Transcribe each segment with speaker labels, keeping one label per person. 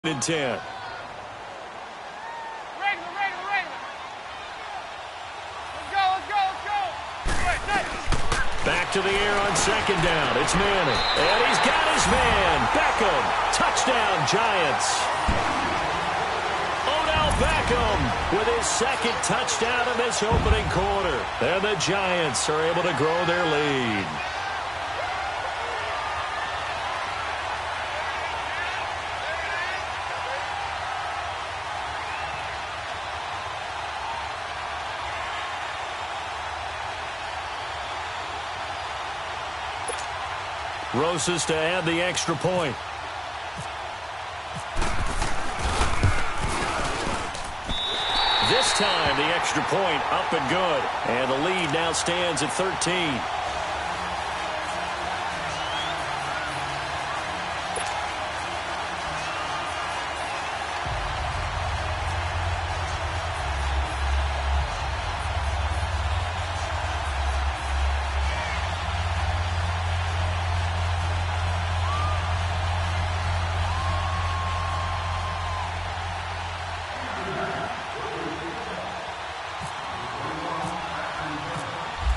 Speaker 1: and 10. Back to the air on second down. It's Manning. And he's got his man. Beckham. Touchdown, Giants. Odell Beckham with his second touchdown of this opening quarter. And the Giants are able to grow their lead. Rosas to add the extra point. This time the extra point up and good. And the lead now stands at 13.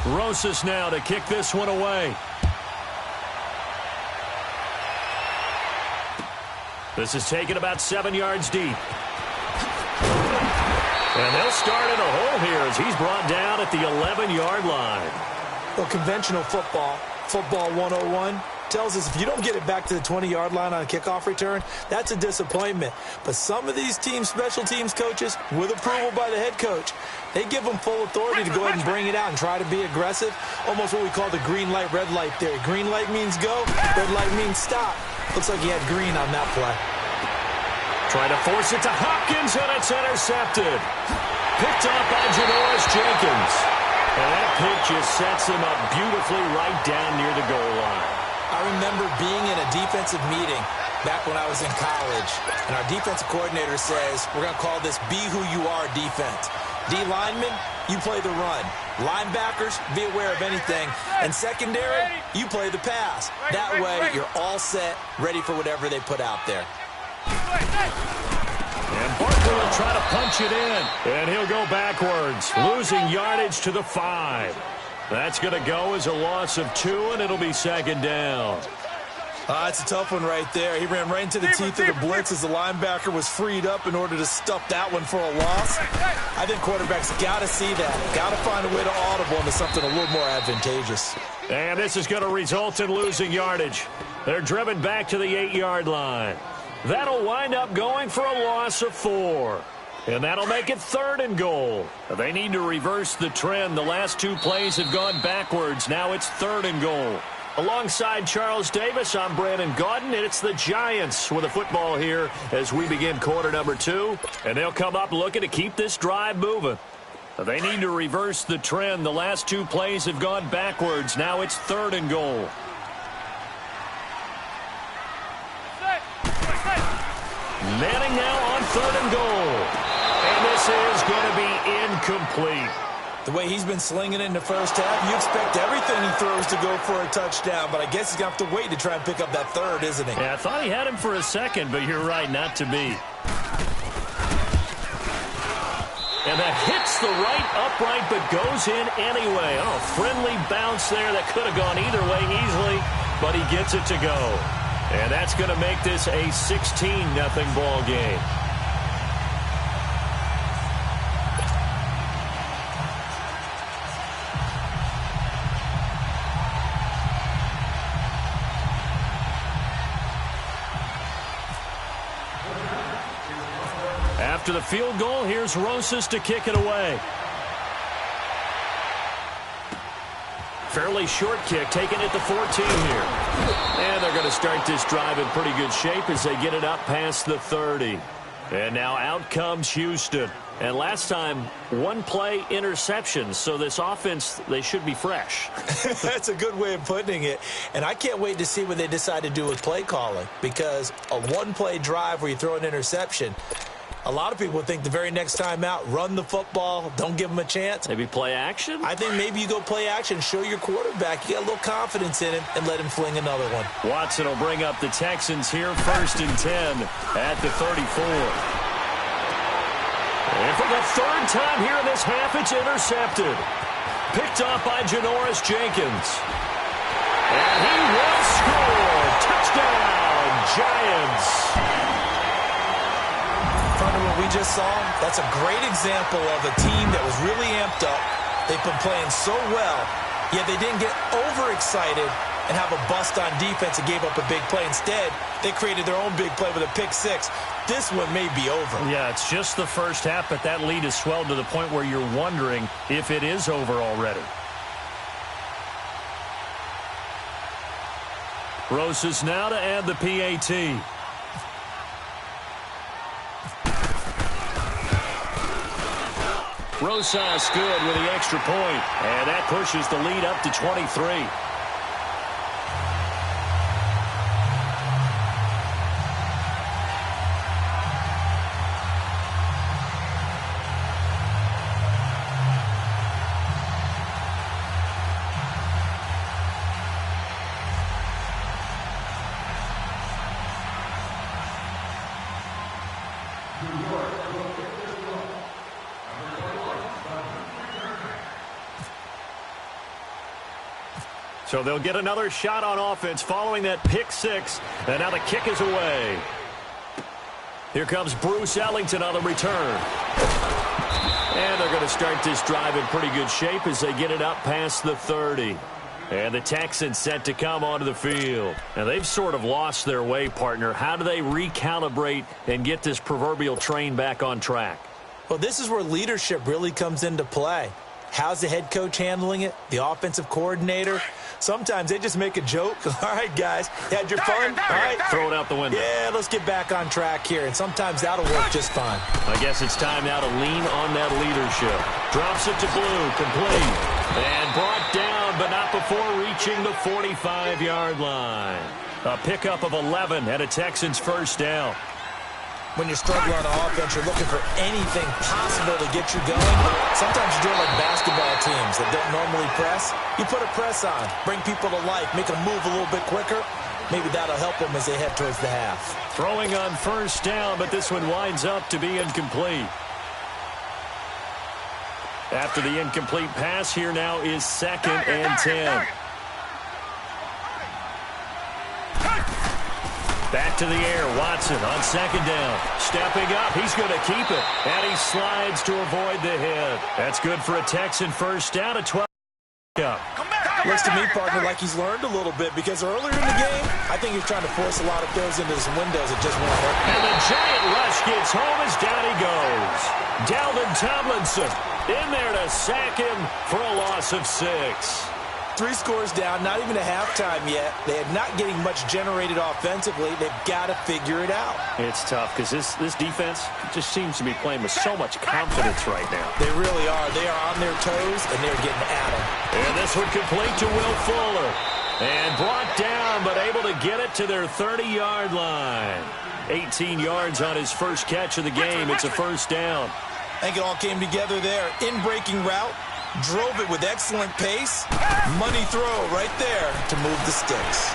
Speaker 1: Rosas now to kick this one away. This is taken about 7 yards deep. And they'll start in a hole here as he's brought down at the 11-yard line.
Speaker 2: Well, conventional football 101, tells us if you don't get it back to the 20-yard line on a kickoff return, that's a disappointment. But some of these teams, special teams coaches, with approval by the head coach, they give them full authority to go ahead and bring it out and try to be aggressive. Almost what we call the green light, red light theory. Green light means go, red light means stop. Looks like he had green on that play.
Speaker 1: Trying to force it to Hopkins, and it's intercepted. Picked up by Janoris Jenkins. And that pick just sets him up beautifully right down near the goal line.
Speaker 2: I remember being in a defensive meeting back when I was in college, and our defensive coordinator says, we're going to call this be who you are defense. D linemen, you play the run. Linebackers, be aware of anything. And secondary, you play the pass. That way, you're all set, ready for whatever they put out there.
Speaker 1: And Barker will try to punch it in. And he'll go backwards, losing yardage to the 5. That's going to go as a loss of 2, and it'll be second down.
Speaker 2: It's a tough one right there. He ran right into the teeth of the blitz as the linebacker was freed up in order to stuff that one for a loss. I think quarterbacks got to see that. Got to find a way to audible into something a little more advantageous.
Speaker 1: And this is going to result in losing yardage. They're driven back to the 8-yard line. That'll wind up going for a loss of 4. And that'll make it 3rd and goal. They need to reverse the trend. The last 2 plays have gone backwards. Now it's 3rd and goal. Alongside Charles Davis, I'm Brandon Gaudin, and it's the Giants with a football here as we begin quarter number 2. And they'll come up looking to keep this drive moving. They need to reverse the trend. The last 2 plays have gone backwards. Now it's 3rd and goal. Manning now on 3rd and goal. And this is going to be incomplete.
Speaker 2: The way he's been slinging it in the first half, you expect everything he throws to go for a touchdown, but I guess he's going to have to wait to try and pick up that 3rd, isn't he?
Speaker 1: Yeah, I thought he had him for a second, but you're right, not to be. And that hits the right upright, but goes in anyway. Oh, friendly bounce there that could have gone either way easily, but he gets it to go. And that's going to make this a 16-0 ball game. After the field goal, here's Rosas to kick it away. Fairly short kick, taken at the 14 here. And they're going to start this drive in pretty good shape as they get it up past the 30. And now out comes Houston. And last time, 1 play interception, so this offense, they should be fresh.
Speaker 2: That's a good way of putting it. And I can't wait to see what they decide to do with play calling, because a 1-play drive where you throw an interception, A lot of people think the very next time out, run the football, don't give them a chance.
Speaker 1: Maybe play action?
Speaker 2: I think maybe you go play action, show your quarterback you got a little confidence in him, and let him fling another one.
Speaker 1: Watson will bring up the Texans here, 1st and 10 at the 34. And for the 3rd time here in this half, it's intercepted. Picked off by Janoris Jenkins. And he will score. Touchdown, Giants.
Speaker 2: From what we just saw, that's a great example of a team that was really amped up. They've been playing so well, yet they didn't get overexcited and have a bust on defense and gave up a big play. Instead, they created their own big play with a pick six. This one may be over.
Speaker 1: Yeah, it's just the first half, but that lead has swelled to the point where you're wondering if it is over already. Rosas now to add the PAT. Rosas good with the extra point, and that pushes the lead up to 23. So they'll get another shot on offense following that pick six. And now the kick is away. Here comes Bruce Ellington on the return. And they're going to start this drive in pretty good shape as they get it up past the 30. And the Texans set to come onto the field. Now they've sort of lost their way, partner. How do they recalibrate and get this proverbial train back on track?
Speaker 2: Well, this is where leadership really comes into play. How's the head coach handling it? The offensive coordinator? Sometimes they just make a joke. All right, guys, had your fun? All right.
Speaker 1: Throw it out the window.
Speaker 2: Yeah, let's get back on track here, and sometimes that'll work just fine.
Speaker 1: I guess it's time now to lean on that leadership. Drops it to Blue, complete. And brought down, but not before reaching the 45-yard line. A pickup of 11 and a Texans first down.
Speaker 2: When you're struggling on offense, you're looking for anything possible to get you going. Sometimes you do it like basketball teams that don't normally press. You put a press on, bring people to life, make them move a little bit quicker. Maybe that'll help them as they head towards the half.
Speaker 1: Throwing on first down, but this one winds up to be incomplete. After the incomplete pass, here now is 2nd and 10. Back to the air, Watson on 2nd down. Stepping up, he's going to keep it. And he slides to avoid the hit. That's good for a Texan first down at 12.
Speaker 2: Looks to me, partner, like he's learned a little bit because earlier in the game, I think he was trying to force a lot of throws into some windows. It just won't work.
Speaker 1: And the giant rush gets home as down he goes. Dalvin Tomlinson in there to sack him for a loss of 6.
Speaker 2: 3 scores down, not even a halftime yet. They are not getting much generated offensively. They've got to figure it out.
Speaker 1: It's tough because this defense just seems to be playing with so much confidence right now.
Speaker 2: They really are. They are on their toes, and they're getting at them.
Speaker 1: And this one complete to Will Fuller. And brought down, but able to get it to their 30-yard line. 18 yards on his first catch of the game. It's a first down.
Speaker 2: I think it all came together there. In-breaking route. Drove it with excellent pace. Money throw right there to move the sticks.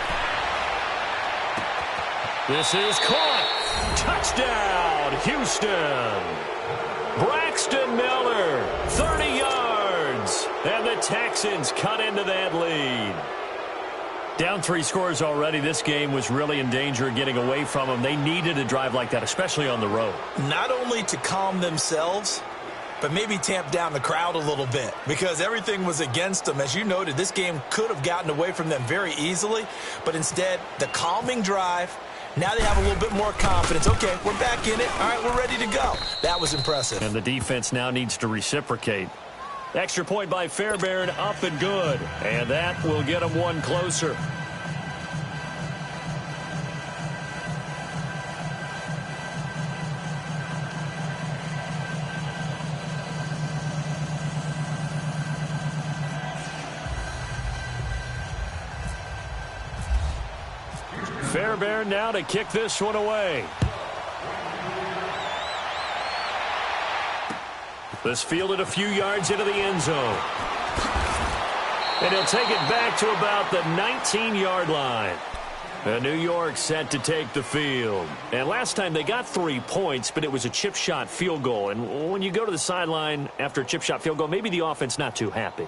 Speaker 1: This is caught. Touchdown, Houston. Braxton Miller, 30 yards. And the Texans cut into that lead. Down 3 scores already. This game was really in danger of getting away from them. They needed a drive like that, especially on the road.
Speaker 2: Not only to calm themselves, but maybe tamp down the crowd a little bit because everything was against them. As you noted, this game could have gotten away from them very easily, but instead, the calming drive, now they have a little bit more confidence. Okay, we're back in it. All right, we're ready to go. That was impressive.
Speaker 1: And the defense now needs to reciprocate. Extra point by Fairbairn, up and good. And that will get them one closer. Fairbairn now to kick this one away. This fielded a few yards into the end zone. And he'll take it back to about the 19-yard line. And New York set to take the field. And last time they got 3 points, but it was a chip shot field goal. And when you go to the sideline after a chip shot field goal, maybe the offense not too happy.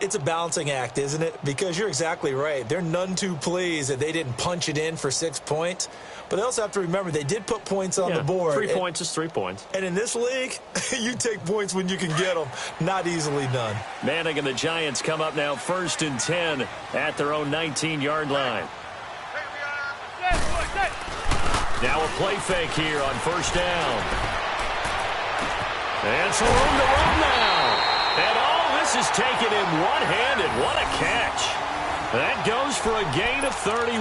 Speaker 2: It's a balancing act, isn't it? Because you're exactly right. They're none too pleased that they didn't punch it in for 6 points. But they also have to remember they did put points on the board.
Speaker 1: 3 points is 3 points.
Speaker 2: And in this league, you take points when you can get them. Not easily done.
Speaker 1: Manning and the Giants come up now 1st and 10 at their own 19-yard line. Now a play fake here on 1st down. And some room to run now. And all this is taken in one-handed. What a catch. That goes for a gain of 31.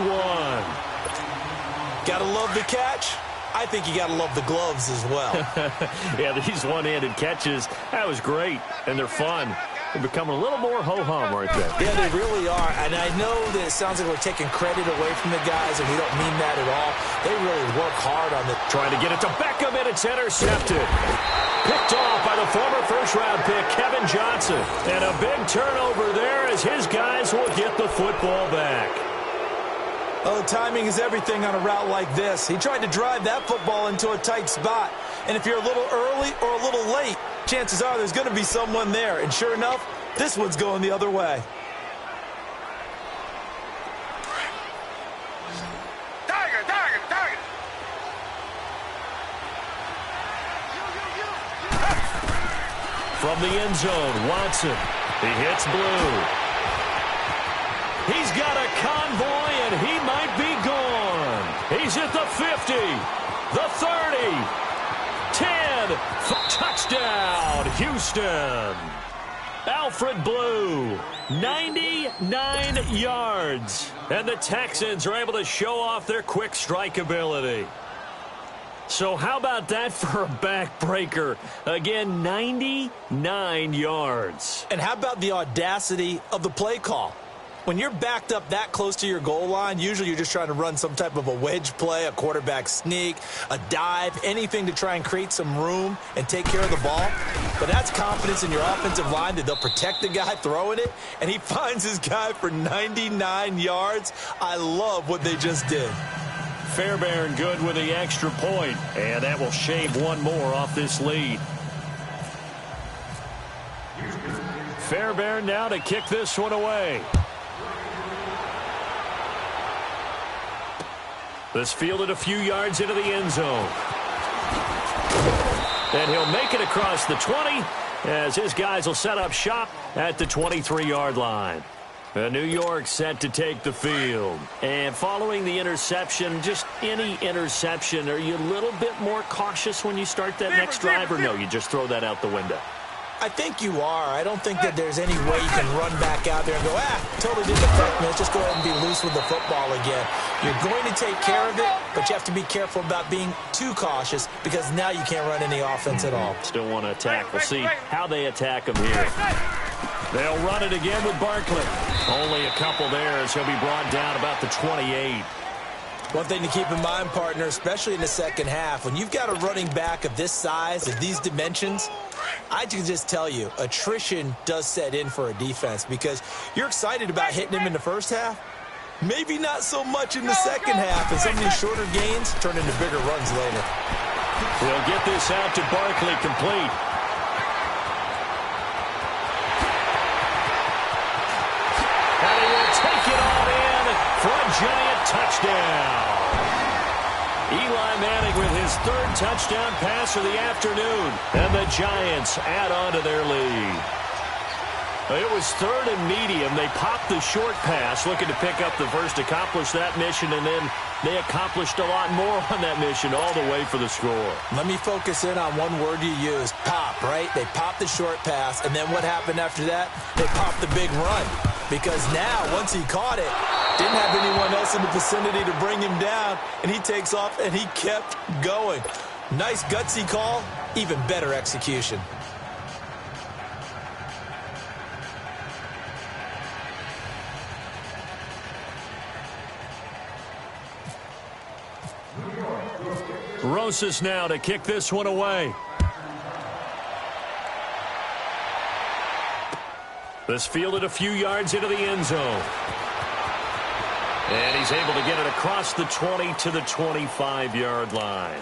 Speaker 2: Gotta love the catch. I think you gotta love the gloves as well.
Speaker 1: Yeah, these one-handed catches, that was great, and they're fun. They're becoming a little more ho-hum right there.
Speaker 2: Yeah, they really are. And I know that it sounds like we're taking credit away from the guys, and we don't mean that at all. They really work hard on it.
Speaker 1: Trying to get it to Beckham, and it's intercepted. Picked off by the former first-round pick, Kevin Johnson. And a big turnover there as his guys will get the football back.
Speaker 2: Oh, timing is everything on a route like this. He tried to drive that football into a tight spot. And if you're a little early or a little late, chances are there's going to be someone there. And sure enough, this one's going the other way.
Speaker 3: Target.
Speaker 1: From the end zone, Watson. He hits blue. He's got a convoy, and he might be gone. He's at the 50, the 30, 10, touchdown, Houston. Alfred Blue, 99 yards. And the Texans are able to show off their quick strike ability. So how about that for a backbreaker? Again, 99 yards.
Speaker 2: And how about the audacity of the play call? When you're backed up that close to your goal line, usually you're just trying to run some type of a wedge play, a quarterback sneak, a dive, anything to try and create some room and take care of the ball. But that's confidence in your offensive line that they'll protect the guy throwing it, and he finds his guy for 99 yards. I love what they just did.
Speaker 1: Fairbairn good with the extra point, and that will shave one more off this lead. Fairbairn now to kick this one away. This fielded a few yards into the end zone. And he'll make it across the 20 as his guys will set up shop at the 23-yard line. New York set to take the field. And following the interception, just any interception, are you a little bit more cautious when you start that next drive, or no, you just throw that out the window?
Speaker 2: I think you are. I don't think that there's any way you can run back out there and go, totally didn't affect me. Let's just go ahead and be loose with the football again. You're going to take care of it, but you have to be careful about being too cautious because now you can't run any offense at all.
Speaker 1: Still want to attack. We'll see how they attack him here. They'll run it again with Barkley. Only a couple there as he'll be brought down about the 28.
Speaker 2: One thing to keep in mind, partner, especially in the second half, when you've got a running back of this size, of these dimensions, I can just tell you, attrition does set in for a defense because you're excited about hitting him in the first half. Maybe not so much in the second half, and some of these shorter gains turn into bigger runs later.
Speaker 1: He'll get this out to Barkley complete. And he will take it all in for a giant touchdown. Eli Manning with his third touchdown pass of the afternoon. And the Giants add on to their lead. It was third and medium. They popped the short pass, looking to pick up the first, accomplish that mission, and then they accomplished a lot more on that mission all the way for the score.
Speaker 2: Let me focus in on one word you used, pop, right? They popped the short pass, and then what happened after that? They popped the big run. Because now, once he caught it, didn't have anyone else in the vicinity to bring him down, and he takes off, and he kept going. Nice gutsy call, even better execution.
Speaker 1: Rosas now to kick this one away. This fielded a few yards into the end zone. And he's able to get it across the 20 to the 25-yard line.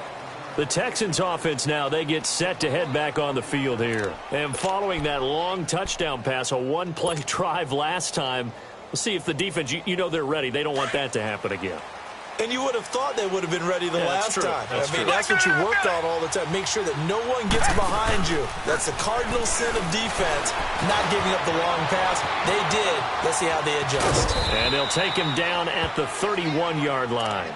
Speaker 1: The Texans offense now, they get set to head back on the field here. And following that long touchdown pass, a one-play drive last time, we'll see if the defense, you know they're ready. They don't want that to happen again.
Speaker 2: And you would have thought they would have been ready the last time. That's what you worked on all the time. Make sure that no one gets behind you. That's the cardinal sin of defense, not giving up the long pass. They did. Let's see how they adjust.
Speaker 1: And they'll take him down at the 31-yard line.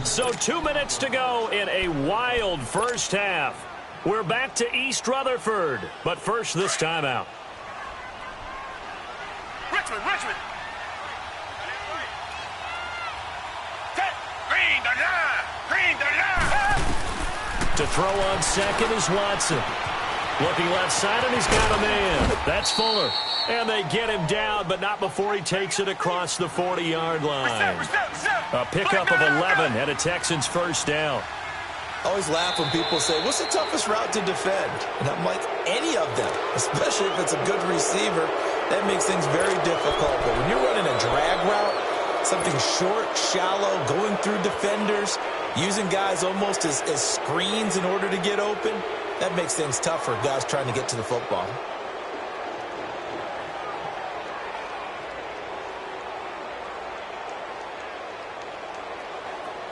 Speaker 1: So 2 minutes to go in a wild first half. We're back to East Rutherford. But first, this timeout.
Speaker 3: Richmond. Green the line.
Speaker 1: To throw on second is Watson. Looking left side, and he's got a man. That's Fuller. And they get him down, but not before he takes it across the 40-yard line. A pickup of 11 and a Texans first down.
Speaker 2: I always laugh when people say, what's the toughest route to defend? And I'm like, any of them, especially if it's a good receiver. That makes things very difficult. But when you're running a drag route, something short, shallow, going through defenders, using guys almost as screens in order to get open, that makes things tough for guys trying to get to the football.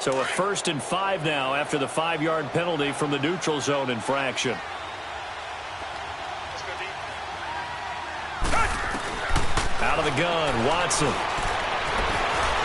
Speaker 1: So a 1st and 5 now after the 5-yard penalty from the neutral zone infraction. Out of the gun, Watson.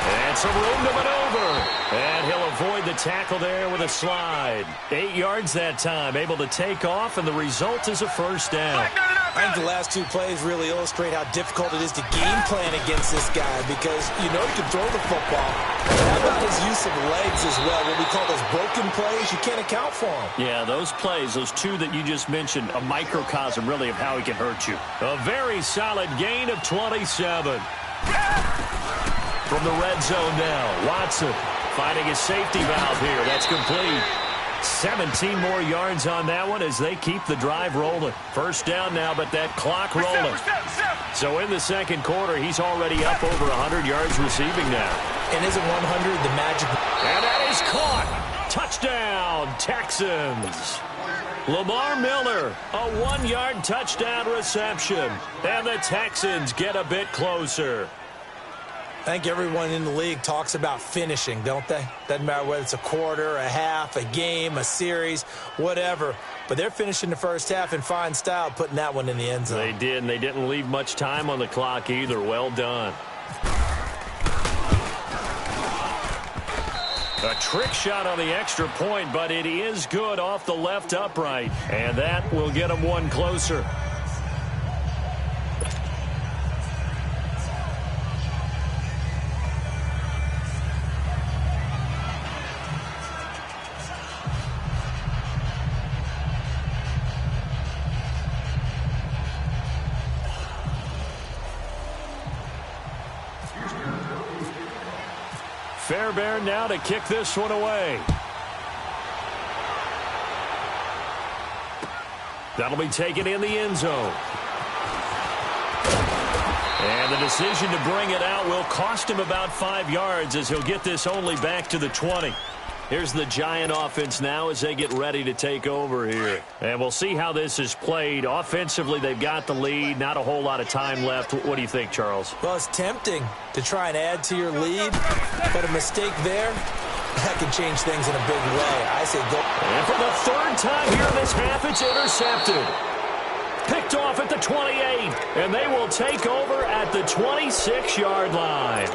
Speaker 1: And some room to maneuver. And he'll avoid the tackle there with a slide. 8 yards that time, able to take off, and the result is a first down.
Speaker 2: I think the last two plays really illustrate how difficult it is to game plan against this guy because you know he can throw the football. But how about his use of legs as well? What we call those broken plays, you can't account for them.
Speaker 1: Yeah, those plays, those two that you just mentioned, a microcosm really of how he can hurt you. A very solid gain of 27. From the red zone now, Watson finding his safety valve here. That's complete. 17 more yards on that one as they keep the drive rolling. First down now, but that clock rolling. So in the second quarter, he's already up over 100 yards receiving now.
Speaker 2: And isn't 100 the magic?
Speaker 1: And that is caught. Touchdown, Texans. Lamar Miller, a 1-yard touchdown reception. And the Texans get a bit closer.
Speaker 2: I think everyone in the league talks about finishing, don't they? Doesn't matter whether it's a quarter, a half, a game, a series, whatever. But they're finishing the first half in fine style, putting that one in the end zone.
Speaker 1: They did, and they didn't leave much time on the clock either. Well done. A trick shot on the extra point, but it is good off the left upright. And that will get them one closer. Fairbairn now to kick this one away. That'll be taken in the end zone. And the decision to bring it out will cost him about 5 yards as he'll get this only back to the 20. Here's the Giant offense now as they get ready to take over here. And we'll see how this is played. Offensively, they've got the lead. Not a whole lot of time left. What do you think, Charles?
Speaker 2: Well, it's tempting to try and add to your lead, but a mistake there, that can change things in a big way. I say go.
Speaker 1: And for the third time here in this half, it's intercepted. Picked off at the 28, and they will take over at the 26-yard line.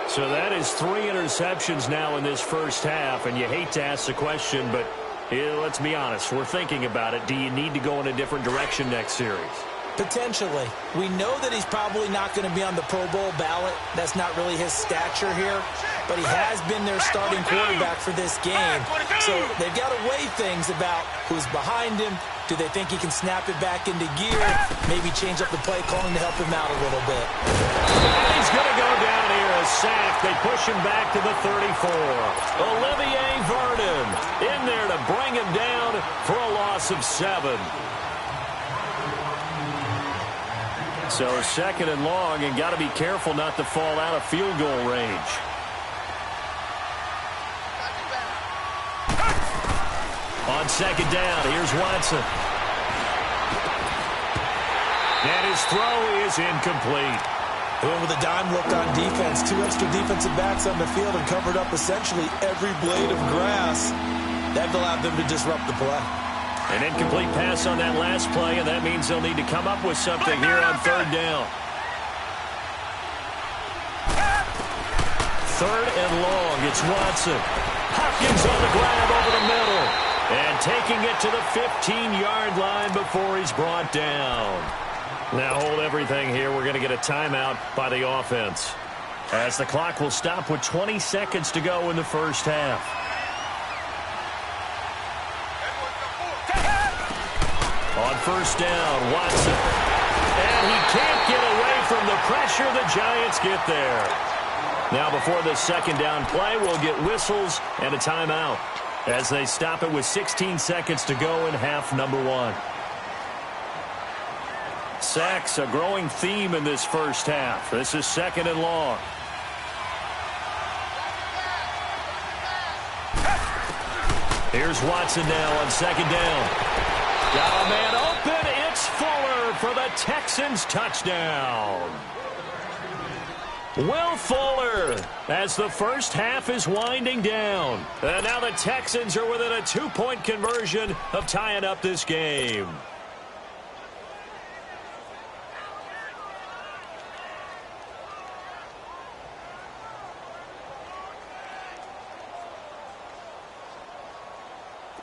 Speaker 1: So that is 3 interceptions now in this first half, and you hate to ask the question, but let's be honest, we're thinking about it. Do you need to go in a different direction next series?
Speaker 2: Potentially. We know that he's probably not going to be on the Pro Bowl ballot. That's not really his stature here, but he has been their starting quarterback for this game. So they've got to weigh things about who's behind him. Do they think he can snap it back into gear? Maybe change up the play calling to help him out a little bit.
Speaker 1: And he's going to go down here, a sack. They push him back to the 34. Olivier Vernon in there to bring him down for a loss of 7. So second and long, and got to be careful not to fall out of field goal range. On second down, here's Watson. And his throw is incomplete.
Speaker 2: Went with a dime look on defense. 2 extra defensive backs on the field and covered up essentially every blade of grass. That allowed them to disrupt the play.
Speaker 1: An incomplete pass on that last play, and that means they'll need to come up with something here on third down. Third and long, it's Watson. Hopkins on the grab over the middle. And taking it to the 15-yard line before he's brought down. Now hold everything here. We're going to get a timeout by the offense, as the clock will stop with 20 seconds to go in the first half. On first down, Watson. And he can't get away from the pressure. The Giants get there. Now before this second down play, we'll get whistles and a timeout as they stop it with 16 seconds to go in half number 1. Sacks, a growing theme in this first half. This is second and long. Here's Watson now on second down. Got a man open. It's Fuller for the Texans touchdown. Will Fuller, as the first half is winding down. And now the Texans are within a 2-point conversion of tying up this game.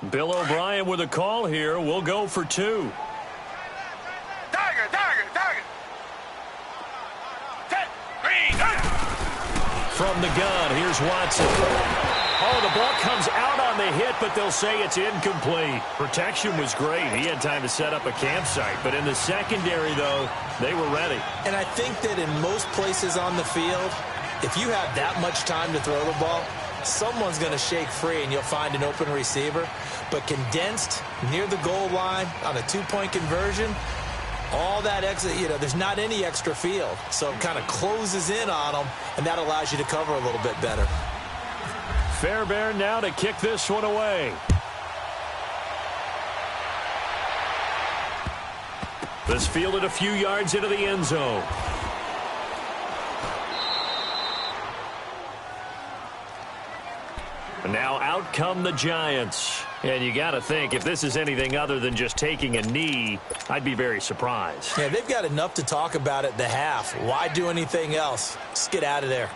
Speaker 1: Bill O'Brien with a call here. We'll go for 2.
Speaker 3: Tiger.
Speaker 1: From the gun, here's Watson. Oh, the ball comes out on the hit, but they'll say it's incomplete. Protection was great. He had time to set up a campsite. But in the secondary, though, they were ready.
Speaker 2: And I think that in most places on the field, if you have that much time to throw the ball, someone's going to shake free and you'll find an open receiver. But condensed near the goal line on a 2-point conversion, all that extra, there's not any extra field. So it kind of closes in on them, and that allows you to cover a little bit better.
Speaker 1: Fairbairn now to kick this one away. This fielded a few yards into the end zone. Now out come the Giants. And you got to think, if this is anything other than just taking a knee, I'd be very surprised.
Speaker 2: Yeah, they've got enough to talk about at the half. Why do anything else? Just get out of there.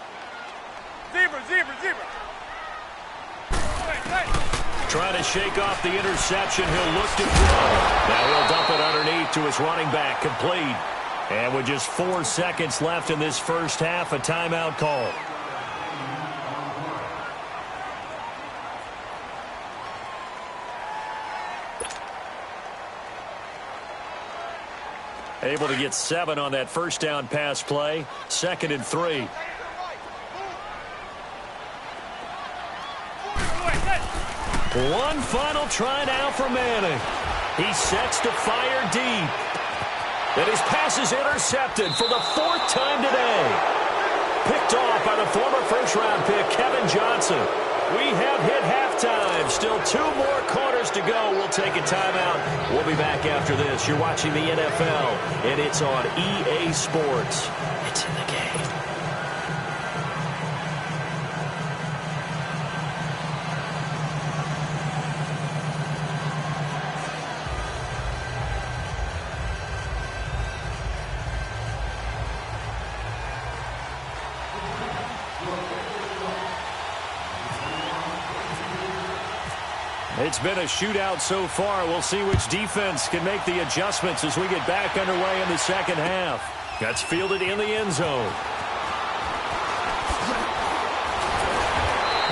Speaker 3: Zebra.
Speaker 1: Trying to shake off the interception. He'll look to throw. Now he'll dump it underneath to his running back. Complete. And with just 4 seconds left in this first half, a timeout call. Able to get 7 on that first down pass play. 2nd and 3. One final try now for Manning. He sets to fire deep. And his pass is intercepted for the 4th time today. Picked off by the former first-round pick, Kevin Johnson. We have hit halftime. Still 2 more quarters to go. We'll take a timeout. We'll be back after this. You're watching the NFL, and it's on EA Sports. It's in the game. It's been a shootout so far. We'll see which defense can make the adjustments as we get back underway in the second half. That's fielded in the end zone.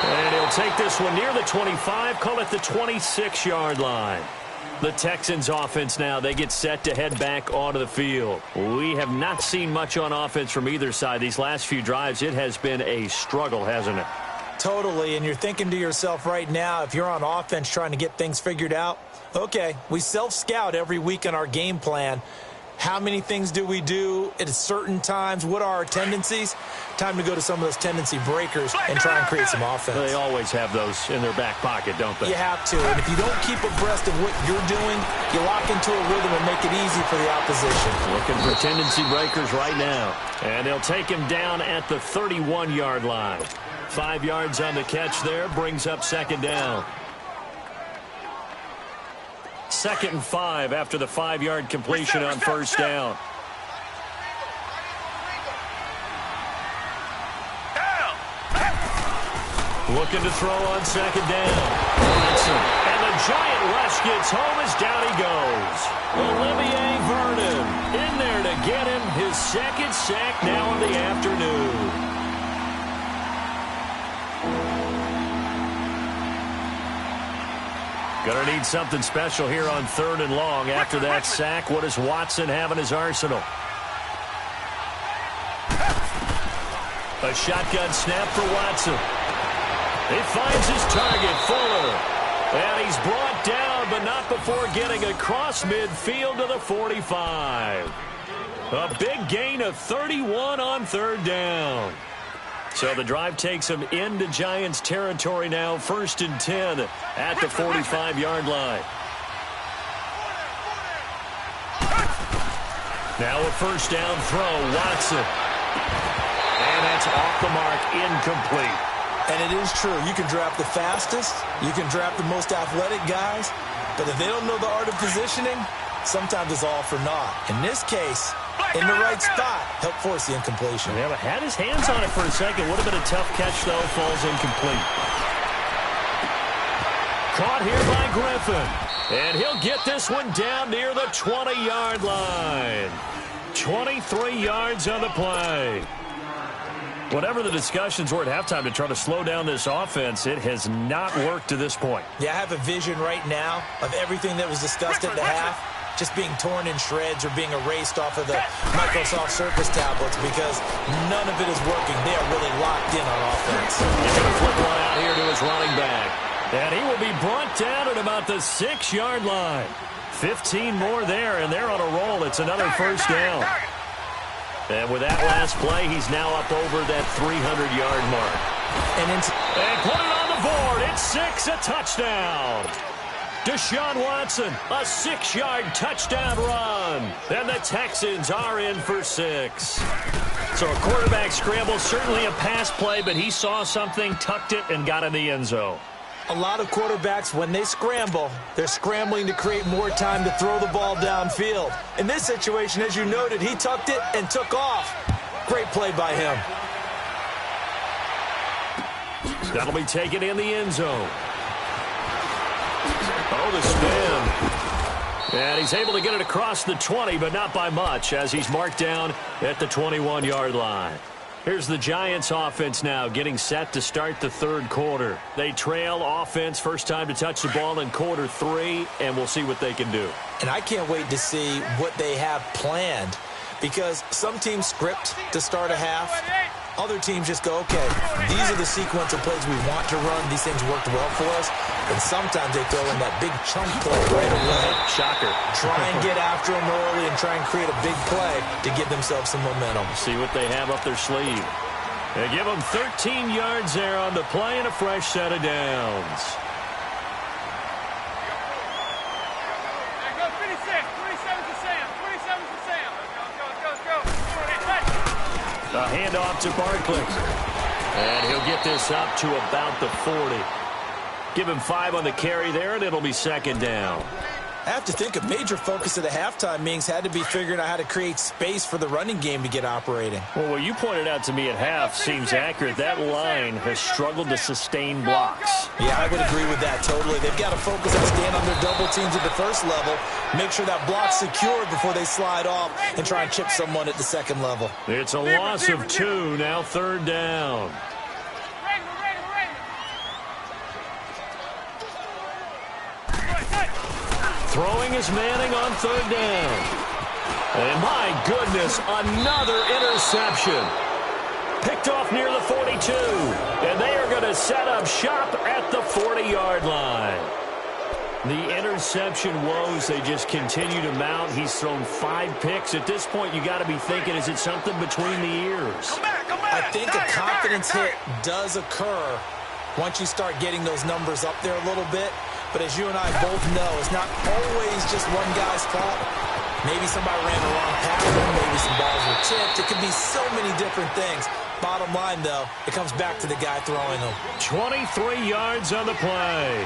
Speaker 1: And he'll take this one near the 25, call it the 26-yard line. The Texans offense now, they get set to head back onto the field. We have not seen much on offense from either side. These last few drives, it has been a struggle, hasn't it?
Speaker 2: Totally, and you're thinking to yourself right now, if you're on offense trying to get things figured out, okay, we self-scout every week in our game plan. How many things do we do at certain times? What are our tendencies? Time to go to some of those tendency breakers and try and create some offense.
Speaker 1: They always have those in their back pocket, don't they?
Speaker 2: You have to. And if you don't keep abreast of what you're doing, you lock into a rhythm and make it easy for the opposition.
Speaker 1: Looking for tendency breakers right now. And they'll take him down at the 31-yard line. 5 yards on the catch there, brings up second down. 2nd and 5 after the 5-yard completion on first down. Looking to throw on second down. Watson. And the giant rush gets home as down he goes. Olivier Vernon in there to get him his second sack now in the afternoon. Gonna need something special here on 3rd and long. After that sack, what does Watson have in his arsenal? A shotgun snap for Watson. He finds his target, Fuller. And he's brought down, but not before getting across midfield to the 45. A big gain of 31 on 3rd down. So the drive takes him into Giants territory now, 1st and 10 at the 45-yard line. Now a first down throw, Watson. And that's off the mark, incomplete.
Speaker 2: And it is true. You can draft the fastest. You can draft the most athletic guys. But if they don't know the art of positioning, sometimes it's all for naught. In this case, in the right spot, help force the incompletion.
Speaker 1: Yeah, but had his hands on it for a second. Would have been a tough catch, though. Falls incomplete. Caught here by Griffin. And he'll get this one down near the 20-yard line. 23 yards on the play. Whatever the discussions were at halftime to try to slow down this offense, it has not worked to this point.
Speaker 2: Yeah, I have a vision right now of everything that was discussed at the half just being torn in shreds or being erased off of the Microsoft Surface tablets because none of it is working. They are really locked in on offense.
Speaker 1: He's going to flip one out here to his running back. And he will be brought down at about the 6-yard line. 15 more there, and they're on a roll. It's another first down. And with that last play, he's now up over that 300-yard mark. And put it on the board. It's 6, a touchdown. Deshaun Watson, a 6-yard touchdown run. And the Texans are in for 6. So a quarterback scramble, certainly a pass play, but he saw something, tucked it, and got in the end zone.
Speaker 2: A lot of quarterbacks, when they scramble, they're scrambling to create more time to throw the ball downfield. In this situation, as you noted, he tucked it and took off. Great play by him.
Speaker 1: That'll be taken in the end zone. Oh, the spin. And he's able to get it across the 20, but not by much, as he's marked down at the 21-yard line. Here's the Giants offense now getting set to start the 3rd quarter. They trail offense, first time to touch the ball in quarter 3, and we'll see what they can do.
Speaker 2: And I can't wait to see what they have planned because some teams script to start a half. Other teams just go, okay, these are the sequence of plays we want to run. These things worked well for us. And sometimes they throw in that big chunk play right away.
Speaker 1: Shocker.
Speaker 2: Try and get after them early and try and create a big play to give themselves some momentum.
Speaker 1: See what they have up their sleeve. They give them 13 yards there on the play and a fresh set of downs. A handoff to Barkley. And he'll get this up to about the 40. Give him 5 on the carry there, and it'll be second down.
Speaker 2: I have to think a major focus of the halftime meetings had to be figuring out how to create space for the running game to get operating.
Speaker 1: Well, what you pointed out to me at half seems accurate. That line has struggled to sustain blocks.
Speaker 2: Yeah, I would agree with that totally. They've got to focus on staying on their double teams at the first level, make sure that block's secured before they slide off and try and chip someone at the second level.
Speaker 1: It's a loss of 2, now 3rd down. Throwing is Manning on 3rd down. And my goodness, another interception. Picked off near the 42. And they are going to set up shop at the 40-yard line. The interception woes, they just continue to mount. He's thrown 5 picks. At this point, you got to be thinking, is it something between the ears?
Speaker 3: Come back.
Speaker 2: I think a confidence hit does occur once you start getting those numbers up there a little bit. But as you and I both know, it's not always just one guy's fault. Maybe somebody ran the wrong pattern. Maybe some balls were tipped. It could be so many different things. Bottom line, though, it comes back to the guy throwing them.
Speaker 1: 23 yards on the play.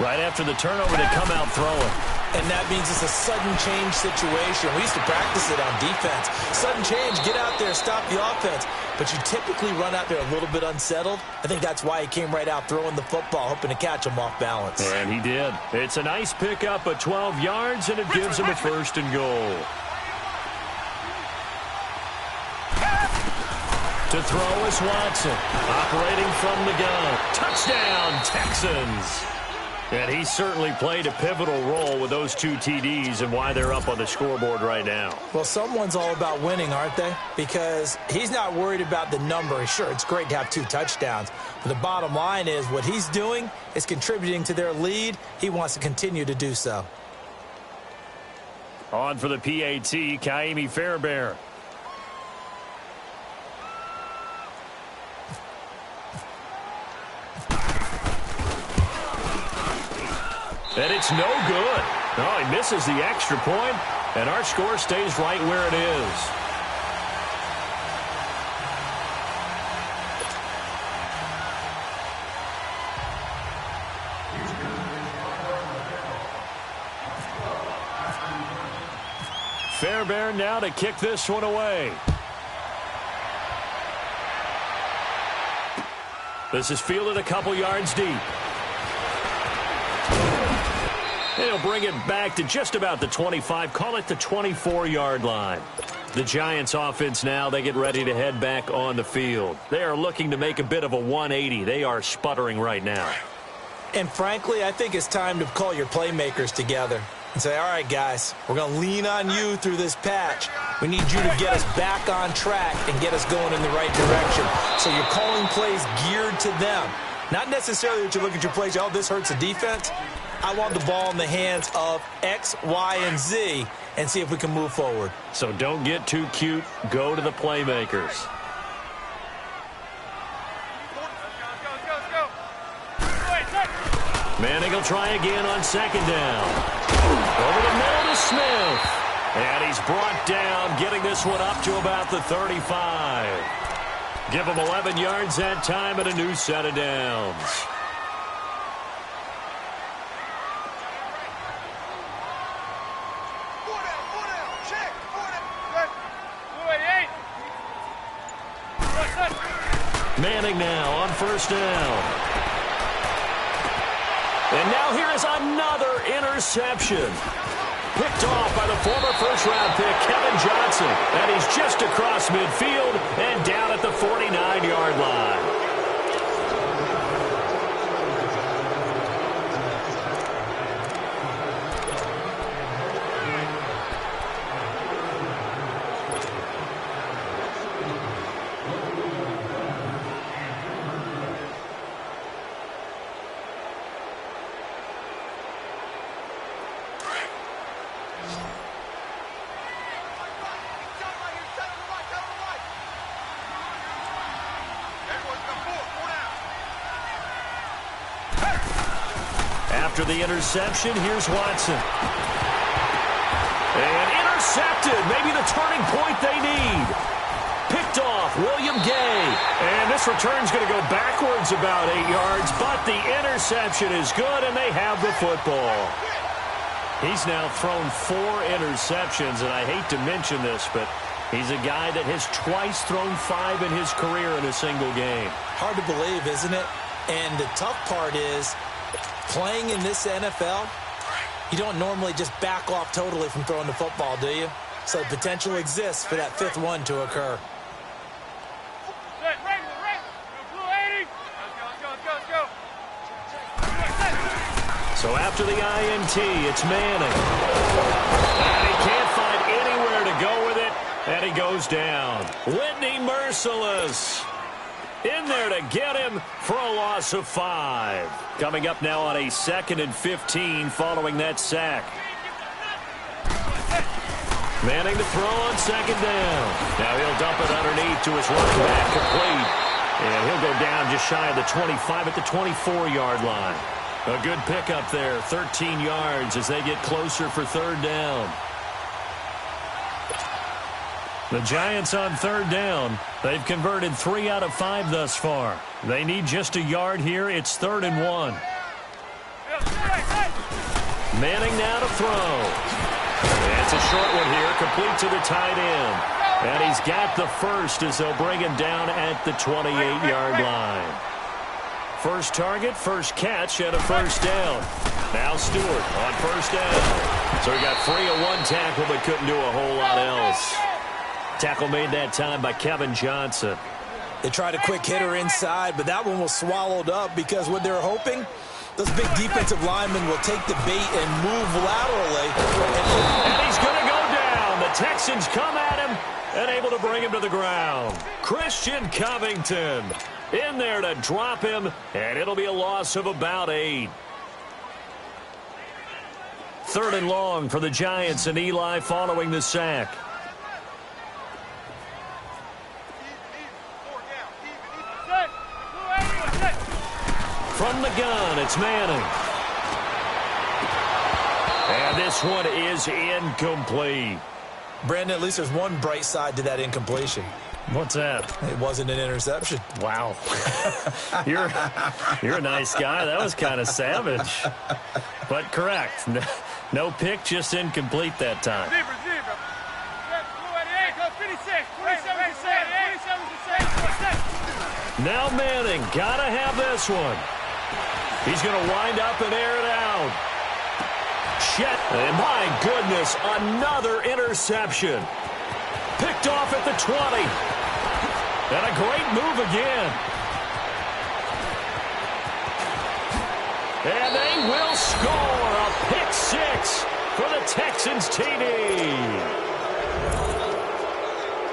Speaker 1: Right after the turnover, they come out throwing.
Speaker 2: And that means it's a sudden change situation. We used to practice it on defense. Sudden change, get out there, stop the offense. But you typically run out there a little bit unsettled. I think that's why he came right out throwing the football, hoping to catch him off balance.
Speaker 1: And he did. It's a nice pickup of 12 yards, and it gives him a 1st and goal. To throw is Watson, operating from the gun. Touchdown, Texans. And he certainly played a pivotal role with those 2 TDs and why they're up on the scoreboard right now.
Speaker 2: Well, someone's all about winning, aren't they? Because he's not worried about the number. Sure, it's great to have 2 touchdowns. But the bottom line is what he's doing is contributing to their lead. He wants to continue to do so.
Speaker 1: On for the PAT, Kaimi Fairbairn. And it's no good. Oh, he misses the extra point, and our score stays right where it is. Fairbairn now to kick this one away. This is fielded a couple yards deep. They'll bring it back to just about the 25, call it the 24-yard line. The Giants offense now, they get ready to head back on the field. They are looking to make a bit of a 180. They are sputtering right now.
Speaker 2: And frankly, I think it's time to call your playmakers together and say, all right, guys, we're going to lean on you through this patch. We need you to get us back on track and get us going in the right direction. So you're calling plays geared to them. Not necessarily that you look at your plays, oh, this hurts the defense. I want the ball in the hands of X, Y, and Z and see if we can move forward.
Speaker 1: So don't get too cute. Go to the playmakers. Manning will try again on 2nd down. Over the middle to Smith. And he's brought down, getting this one up to about the 35. Give him 11 yards that time and a new set of downs. Manning now on 1st down. And now here is another interception. Picked off by the former 1st-round pick, Kevin Johnson. And he's just across midfield and down at the 49-yard line. After the interception, here's Watson. And intercepted. Maybe the turning point they need. Picked off, William Gay. And this return's going to go backwards about 8 yards, but the interception is good, and they have the football. He's now thrown 4 interceptions, and I hate to mention this, but he's a guy that has twice thrown 5 in his career in a single game.
Speaker 2: Hard to believe, isn't it? And the tough part is, playing in this NFL, you don't normally just back off totally from throwing the football, do you? So the potential exists for that 5th one to occur.
Speaker 1: So after the INT, it's Manning. And he can't find anywhere to go with it, and he goes down. Whitney merciless. in there to get him for a loss of 5. Coming up now on a 2nd and 15 following that sack. Manning to throw on 2nd down. Now he'll dump it underneath to his running back, complete. And he'll go down just shy of the 25 at the 24-yard line. A good pickup there, 13 yards as they get closer for 3rd down. The Giants on 3rd down. They've converted 3 out of 5 thus far. They need just a yard here. It's 3rd and 1. Manning now to throw. It's a short one here, complete to the tight end. And he's got the first as they'll bring him down at the 28-yard line. First target, first catch, and a 1st down. Now Stewart on 1st down. So he got free of 1 tackle but couldn't do a whole lot else. Tackle made that time by Kevin Johnson.
Speaker 2: They tried a quick hitter inside, but that one was swallowed up because what they're hoping, those big defensive linemen will take the bait and move laterally.
Speaker 1: And he's going to go down. The Texans come at him and able to bring him to the ground. Christian Covington in there to drop him, and it'll be a loss of about 8. 3rd and long for the Giants and Eli following the sack. From the gun, it's Manning. And this one is incomplete.
Speaker 2: Brandon, at least there's one bright side to that incompletion.
Speaker 1: What's that?
Speaker 2: It wasn't an interception.
Speaker 1: Wow. You're a nice guy. That was kind of savage. But correct. No pick, just incomplete that time. Now Manning, gotta have this one. He's going to wind up and air it out. And my goodness, another interception. Picked off at the 20. And a great move again. And they will score a pick 6 for the Texans TD.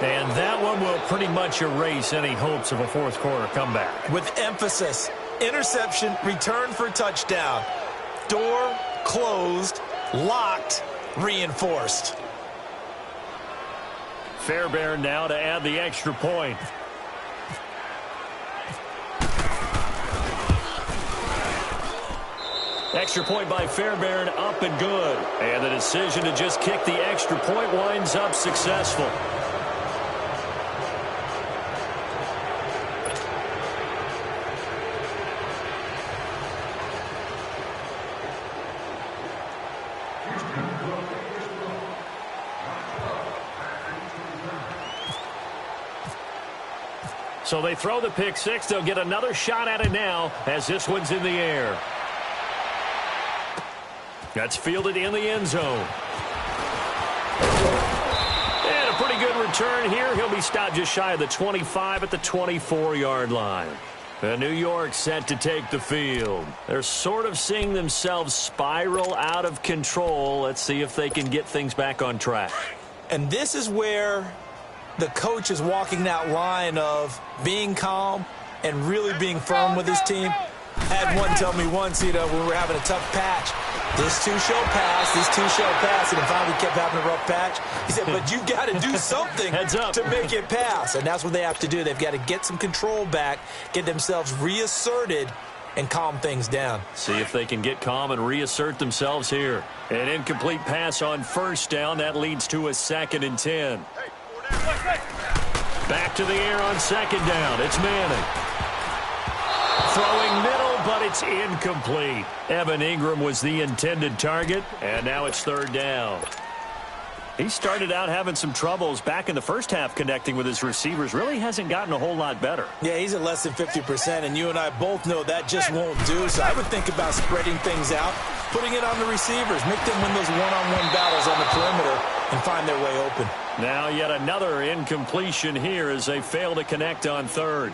Speaker 1: And that one will pretty much erase any hopes of a 4th quarter comeback.
Speaker 2: With emphasis, interception, return for touchdown. Door closed, locked, reinforced.
Speaker 1: Fairbairn now to add the extra point. Extra point by Fairbairn, up and good. And the decision to just kick the extra point winds up successful. So they throw the pick 6. They'll get another shot at it now as this one's in the air. That's fielded in the end zone. And a pretty good return here. He'll be stopped just shy of the 25 at the 24-yard line. And New York set to take the field. They're sort of seeing themselves spiral out of control. Let's see if they can get things back on track.
Speaker 2: And this is where the coach is walking that line of being calm and really being firm with his team. I had one tell me once, when we were having a tough patch, this two shall pass, this two shall pass, and finally we kept having a rough patch. He said, but you got to do something to make it pass. And that's what they have to do. They've got to get some control back, get themselves reasserted, and calm things down.
Speaker 1: See if they can get calm and reassert themselves here. An incomplete pass on 1st down. That leads to a 2nd and 10. Back to the air on 2nd down. It's Manning. Throwing middle, but it's incomplete. Evan Ingram was the intended target, and now it's 3rd down. He started out having some troubles back in the first half connecting with his receivers. Really hasn't gotten a whole lot better.
Speaker 2: Yeah, he's at less than 50%, and you and I both know that just won't do. So I would think about spreading things out, putting it on the receivers, make them win those one-on-one battles on the perimeter and find their way open.
Speaker 1: Now yet another incompletion here as they fail to connect on 3rd.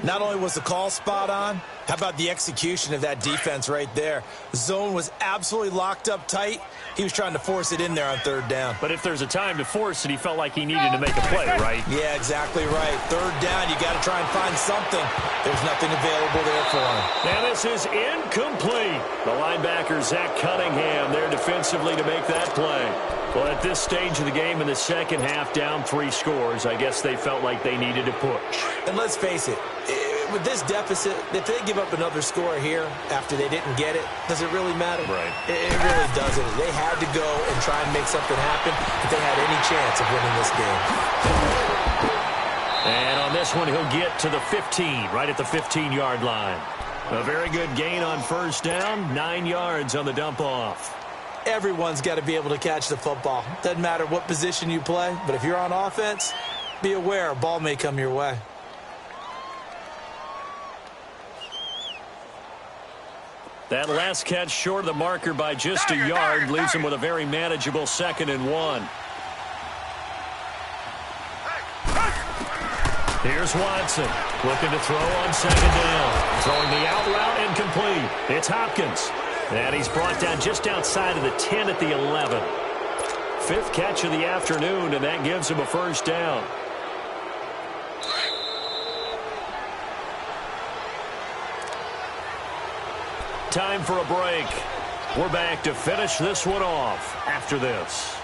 Speaker 2: Not only was the call spot on, how about the execution of that defense right there? The zone was absolutely locked up tight. He was trying to force it in there on third down.
Speaker 1: But if there's a time to force it, he felt like he needed to make a play, right?
Speaker 2: Yeah, exactly right. Third down, you got to try and find something. There's nothing available there for him.
Speaker 1: And this is incomplete. The linebacker, Zach Cunningham, there defensively to make that play. Well, at this stage of the game in the second half, down 3 scores, I guess they felt like they needed to push.
Speaker 2: And let's face it, with this deficit, if they give up another score here after they didn't get it, does it really matter?
Speaker 1: Right.
Speaker 2: It really doesn't. They had to go and try and make something happen if they had any chance of winning this game.
Speaker 1: And on this one, he'll get to the 15, right at the 15-yard line. A very good gain on first down, 9 yards on the dump-off.
Speaker 2: Everyone's got to be able to catch the football. Doesn't matter what position you play, but if you're on offense, be aware a ball may come your way.
Speaker 1: That last catch short of the marker by just a yard leaves him with a very manageable 2nd and 1. Here's Watson looking to throw on 2nd down. Throwing the out route incomplete. It's Hopkins. And he's brought down just outside of the 10 at the 11. 5th catch of the afternoon, and that gives him a first down. Time for a break. We're back to finish this one off after this.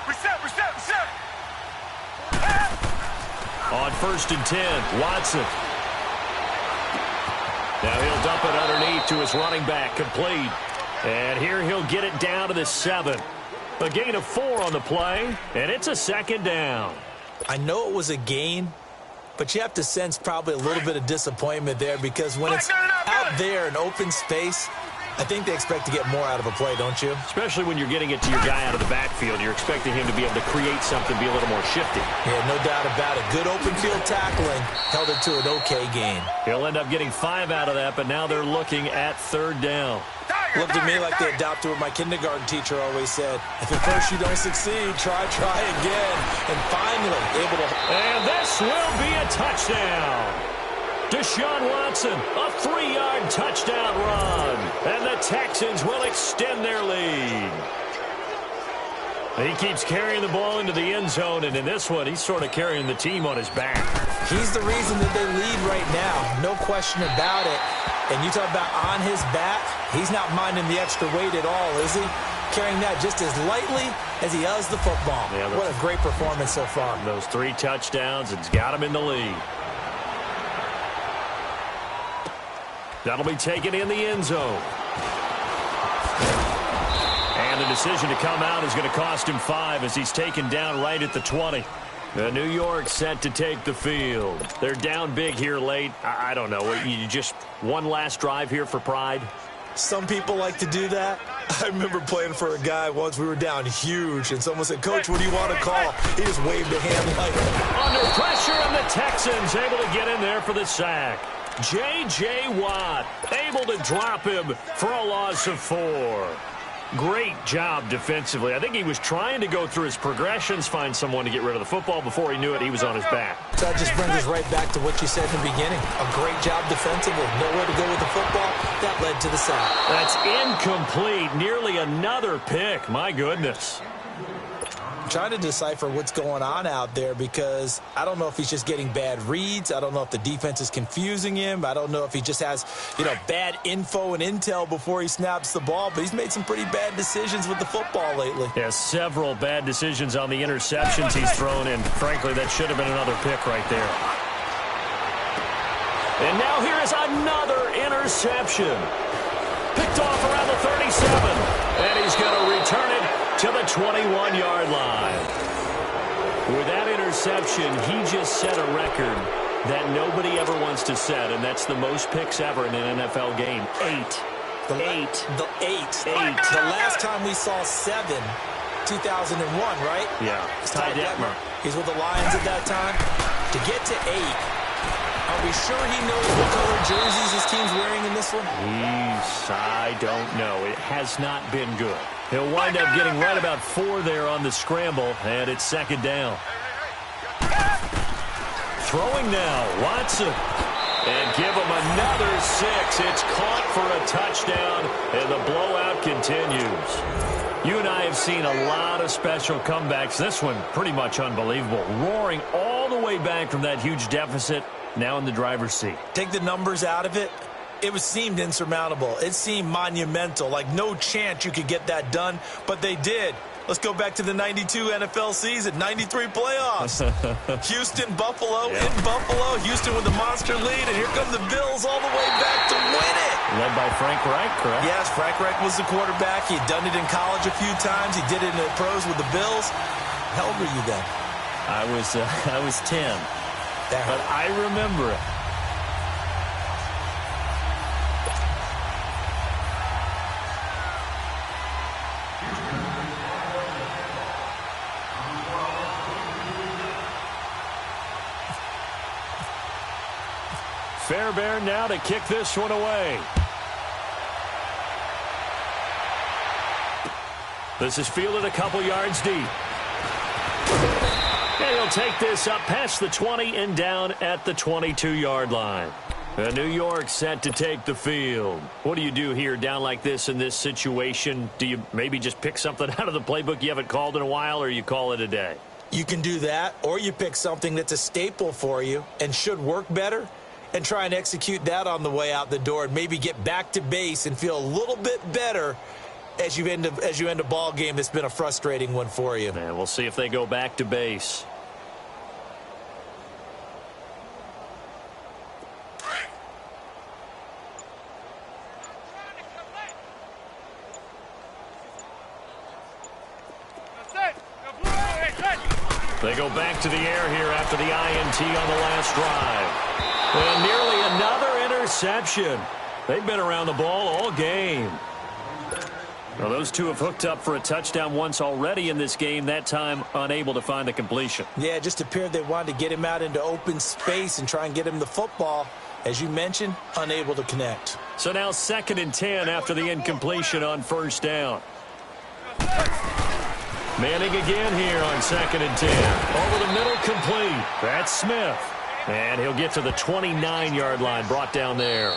Speaker 3: Reset.
Speaker 1: On 1st and 10, Watson. Now he'll dump it underneath to his running back, complete. And here he'll get it down to the 7. A gain of 4 on the play, and it's a 2nd down.
Speaker 2: I know it was a gain, but you have to sense probably a little bit of disappointment there because when it's out there in open space, I think they expect to get more out of a play, don't you?
Speaker 1: Especially when you're getting it to your guy out of the backfield. You're expecting him to be able to create something, be a little more shifty.
Speaker 2: Yeah, no doubt about it. Good open field tackling held it to an okay gain.
Speaker 1: He'll end up getting 5 out of that, but now they're looking at 3rd down.
Speaker 2: Looked to me like they adopted what my kindergarten teacher always said. If at first you don't succeed, try again. And finally, able to...
Speaker 1: And this will be a touchdown. Deshaun Watson, a 3-yard touchdown run. And the Texans will extend their lead. He keeps carrying the ball into the end zone, and in this one, he's sort of carrying the team on his back.
Speaker 2: He's the reason that they lead right now. No question about it. And you talk about on his back, he's not minding the extra weight at all, is he? Carrying that just as lightly as he does the football. Yeah, what a great performance so far.
Speaker 1: Those 3 touchdowns, it's got him in the lead. That'll be taken in the end zone. And the decision to come out is going to cost him 5 as he's taken down right at the 20. New York set to take the field. They're down big here late. I don't know. You just one last drive here for pride?
Speaker 2: Some people like to do that. I remember playing for a guy once. We were down huge, and someone said, "Coach, what do you want to call?" He just waved a hand like...
Speaker 1: Under pressure, and the Texans able to get in there for the sack. J.J. Watt able to drop him for a loss of 4. Great job defensively. I think he was trying to go through his progressions, find someone to get rid of the football. Before he knew it, he was on his back.
Speaker 2: So that just brings us right back to what you said in the beginning. A great job defensively. Nowhere to go with the football. That led to the sack.
Speaker 1: That's incomplete. Nearly another pick. My goodness.
Speaker 2: I'm trying to decipher what's going on out there because I don't know if he's just getting bad reads. I don't know if the defense is confusing him. I don't know if he just has, bad info and intel before he snaps the ball. But he's made some pretty bad decisions with the football lately.
Speaker 1: Yeah, several bad decisions on the interceptions he's thrown in. Frankly, that should have been another pick right there. And now here is another interception. Picked off around the 37. And he's going to return it to the 21-yard line. With that interception, he just set a record that nobody ever wants to set, and that's the most picks ever in an NFL game. 8.
Speaker 2: The last time we saw 7, 2001, right?
Speaker 1: Yeah. Ty Detmer.
Speaker 2: He's with the Lions at that time. To get to 8, are we sure he knows what color jerseys his team's wearing in this one?
Speaker 1: I don't know. It has not been good. He'll wind up getting right about 4 there on the scramble, and it's second down. Throwing now, Watson. And give him another 6. It's caught for a touchdown, and the blowout continues. You and I have seen a lot of special comebacks. This one pretty much unbelievable. Roaring all the way back from that huge deficit, now in the driver's seat.
Speaker 2: Take the numbers out of it. It seemed insurmountable. It seemed monumental, like no chance you could get that done, but they did. Let's go back to the 92 NFL season, 93 playoffs. Houston, Buffalo, in Buffalo. Houston with the monster lead, and here come the Bills all the way back to win it.
Speaker 1: Led by Frank Reich, correct?
Speaker 2: Yes, Frank Reich was the quarterback. He'd done it in college a few times. He did it in the pros with the Bills. How old were you then?
Speaker 1: I was 10. But I remember it. Fairbairn now to kick this one away. This is fielded a couple yards deep. And he'll take this up past the 20 and down at the 22-yard line. New York set to take the field. What do you do here down like this in this situation? Do you maybe just pick something out of the playbook you haven't called in a while, or you call it a day?
Speaker 2: You can do that, or you pick something that's a staple for you and should work better, and try and execute that on the way out the door and maybe get back to base and feel a little bit better as you end a ball game that's been a frustrating one for you.
Speaker 1: And we'll see if they go back to base. They go back to the air here after the INT on the last drive. And nearly another interception. They've been around the ball all game. Well, those two have hooked up for a touchdown once already in this game, that time unable to find the completion.
Speaker 2: Yeah, it just appeared they wanted to get him out into open space and try and get him the football. As you mentioned, unable to connect.
Speaker 1: So now 2nd and 10 after the incompletion on first down. Manning again here on 2nd and 10. Over the middle, complete. That's Smith. And he'll get to the 29-yard line, brought down there.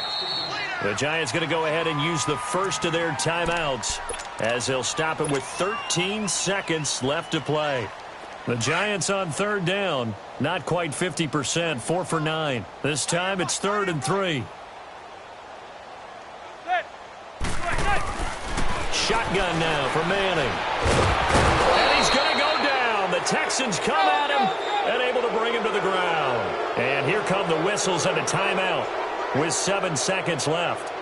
Speaker 1: The Giants going to go ahead and use the first of their timeouts as they'll stop it with 13 seconds left to play. The Giants on 3rd down, not quite 50%, 4 for 9. This time it's 3rd and 3. Shotgun now for Manning. And he's going to go down. The Texans come at him and able to bring him to the ground. And here come the whistles and a timeout with 7 seconds left.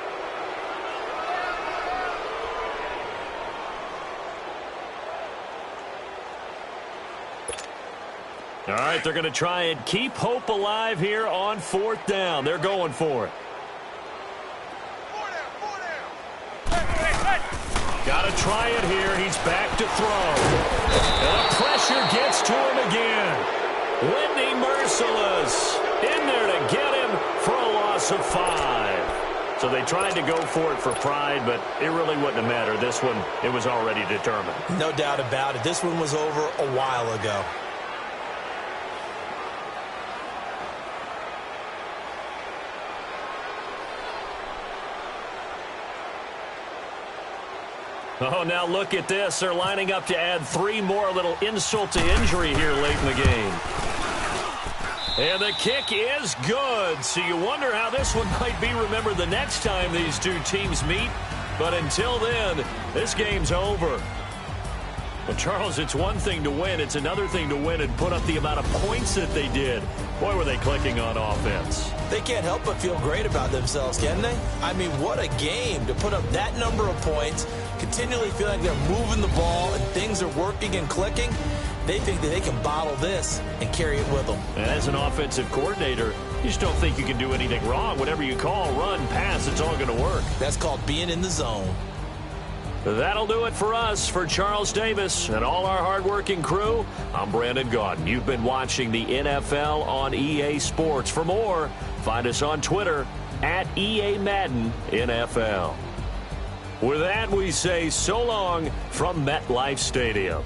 Speaker 1: All right, they're going to try and keep hope alive here on 4th down. They're going for it. Got to try it here. He's back to throw. And the pressure gets to him again. Whitney Merciless in there to get him for a loss of 5. So they tried to go for it for pride, but it really wouldn't have mattered. This one, it was already determined.
Speaker 2: No doubt about it. This one was over a while ago.
Speaker 1: Oh, now look at this. They're lining up to add 3 more, little insult to injury here late in the game. And the kick is good. So you wonder how this one might be remembered the next time these two teams meet. But until then, this game's over. Well, Charles, it's one thing to win. It's another thing to win and put up the amount of points that they did. Boy, were they clicking on offense.
Speaker 2: They can't help but feel great about themselves, can they? I mean, what a game to put up that number of points, continually feel like they're moving the ball and things are working and clicking. They think that they can bottle this and carry it with them.
Speaker 1: And as an offensive coordinator, you just don't think you can do anything wrong. Whatever you call, run, pass, it's all going to work.
Speaker 2: That's called being in the zone.
Speaker 1: That'll do it for us. For Charles Davis and all our hardworking crew, I'm Brandon Gaudin. You've been watching the NFL on EA Sports. For more, find us on Twitter @EA Madden NFL. With that, we say so long from MetLife Stadium.